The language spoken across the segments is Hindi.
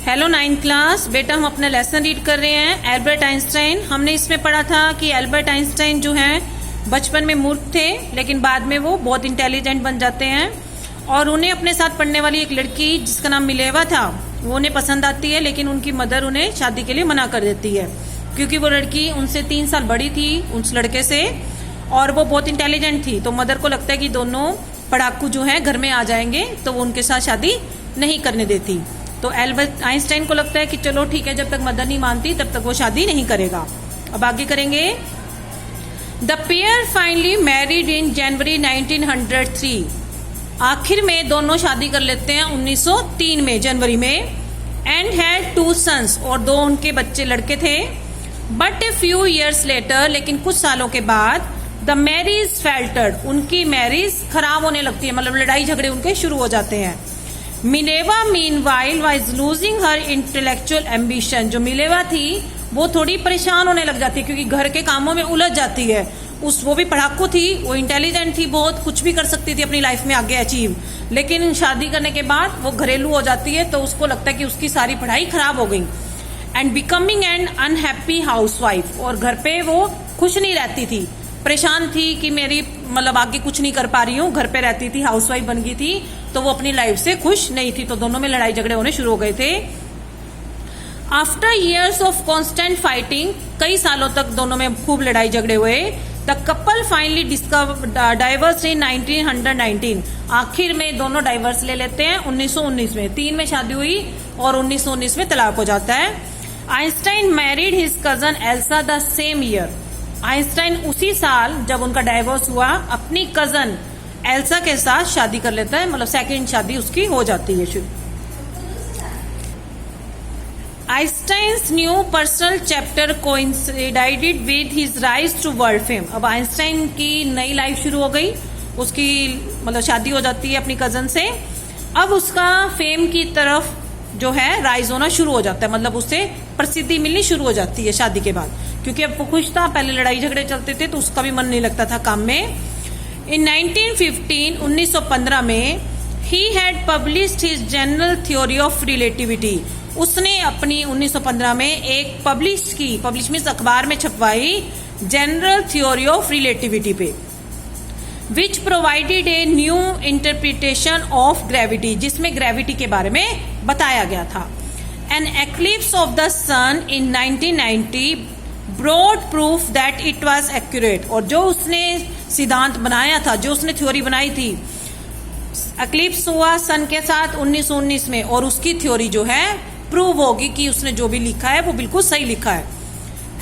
हेलो 9th क्लास बेटा, हम अपना लेसन रीड कर रहे हैं एल्बर्ट आइंस्टाइन। हमने इसमें पढ़ा था कि एल्बर्ट आइंस्टाइन जो हैं बचपन में मूर्ख थे, लेकिन बाद में वो बहुत इंटेलिजेंट बन जाते हैं और उन्हें अपने साथ पढ़ने वाली एक लड़की जिसका नाम मिलेवा था वो उन्हें पसंद आती है, लेकिन उनकी मदर उन्हें शादी के लिए मना कर देती है क्योंकि वो लड़की उनसे 3 साल बड़ी थी उस लड़के से और वो बहुत इंटेलिजेंट थी। तो मदर को लगता है कि दोनों पढ़ाकू जो है घर में आ जाएंगे, तो वो उनके साथ शादी नहीं करने देती। तो एल्बर्ट आइंस्टाइन को लगता है कि चलो ठीक है, जब तक मदर नहीं मानती तब तक वो शादी नहीं करेगा। अब आगे करेंगे। The pair finally married in January 1903। आखिर में दोनों शादी कर लेते हैं 1903 में जनवरी में। एंड हैड 2 सन्स, और 2 उनके बच्चे लड़के थे। But a few years later, लेकिन कुछ सालों के बाद द मैरिज फेल्टर्ड, उनकी मैरिज खराब होने लगती है, मतलब लड़ाई झगड़े उनके शुरू हो जाते हैं। Mileva meanwhile was losing her intellectual ambition, जो मिलेवा थी वो थोड़ी परेशान होने लग जाती है क्योंकि घर के कामों में उलझ जाती है। वो भी पढ़ाकू थी, वो इंटेलिजेंट थी, बहुत कुछ भी कर सकती थी अपनी लाइफ में आगे अचीव, लेकिन शादी करने के बाद वो घरेलू हो जाती है, तो उसको लगता है कि उसकी सारी पढ़ाई खराब हो गई। And becoming an unhappy housewife, और घर पे वो खुश नहीं रहती थी, परेशान थी कि मेरी मतलब आगे कुछ नहीं कर पा रही हूँ, घर पे रहती थी, हाउसवाइफ बन गई थी, तो वो अपनी लाइफ से खुश नहीं थी। तो दोनों में लड़ाई झगड़े होने शुरू हो गए थे। After years of constant fighting, कई सालों तक दोनों में खूब लड़ाई झगड़े हुए। द कपल फाइनली डाइवर्स इन 1919। आखिर में दोनों डाइवर्स ले लेते हैं 1919 में। 3 में शादी हुई और 1919 में तलाक हो जाता है। Einstein married his cousin Elsa the same year. Einstein उसी साल जब उनका डाइवोर्स हुआ अपनी कजन एल्सा के साथ शादी कर लेता है, मतलब सेकंड शादी उसकी हो जाती है शुरू। Einstein's new personal chapter coincided with his rise to world fame. अब आइंस्टाइन की नई लाइफ शुरू हो गई, उसकी मतलब शादी हो जाती है अपनी कजन से। अब उसका फेम की तरफ जो है राइज होना शुरू हो जाता है, मतलब उससे प्रसिद्धि मिलनी शुरू हो जाती है शादी के बाद, क्योंकि अब वो खुश था, पहले लड़ाई झगड़े चलते थे तो उसका भी मन नहीं लगता था काम में। इन 1915 में ही had published his general theory of relativity. उसने अपनी 1915 में एक पब्लिश मीन्स अखबार में छपवाई जनरल थ्योरी ऑफ रिलेटिविटी पे, which provided a new interpretation of gravity, जिसमें ग्रेविटी के बारे में बताया गया था। An eclipse of the sun in 1990 brought proof that it was accurate. और जो उसने सिद्धांत बनाया था, जो उसने थ्योरी बनाई थी, एक्लिप्स हुआ सन के साथ 1919 में, और उसकी थ्योरी जो है प्रूव होगी कि उसने जो भी लिखा है वो बिल्कुल सही लिखा है।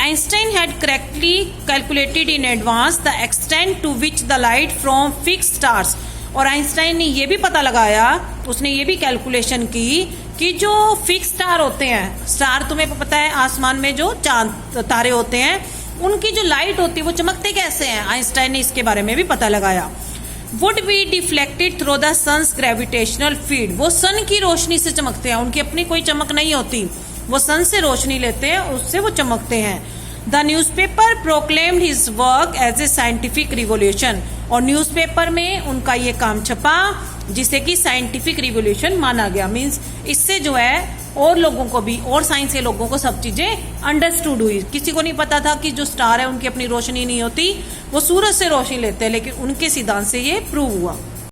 Einstein had correctly calculated in advance the extent to which the light from fixed stars. और आइंस्टाइन ने ये भी पता लगाया, उसने ये भी कैलकुलेशन की कि जो फिक्स स्टार होते हैं, स्टार तुम्हें पता है आसमान में जो चांद तारे होते हैं, उनकी जो लाइट होती है वो चमकते कैसे हैं, आइंस्टाइन ने इसके बारे में भी पता लगाया। Would be deflected through the sun's gravitational field. वो सन की रोशनी से चमकते हैं, उनकी अपनी कोई चमक नहीं होती, वो सन से रोशनी लेते हैं और उससे वो चमकते हैं। The newspaper proclaimed his work as a scientific revolution. और न्यूज़पेपर में उनका ये काम छपा जिसे कि साइंटिफिक रिवोल्यूशन माना गया। मीन्स इससे जो है और लोगों को भी, और साइंस के लोगों को सब चीजें अंडरस्टूड हुई। किसी को नहीं पता था कि जो स्टार है उनकी अपनी रोशनी नहीं होती, वो सूरज से रोशनी लेते हैं, लेकिन उनके सिद्धांत से ये प्रूव हुआ।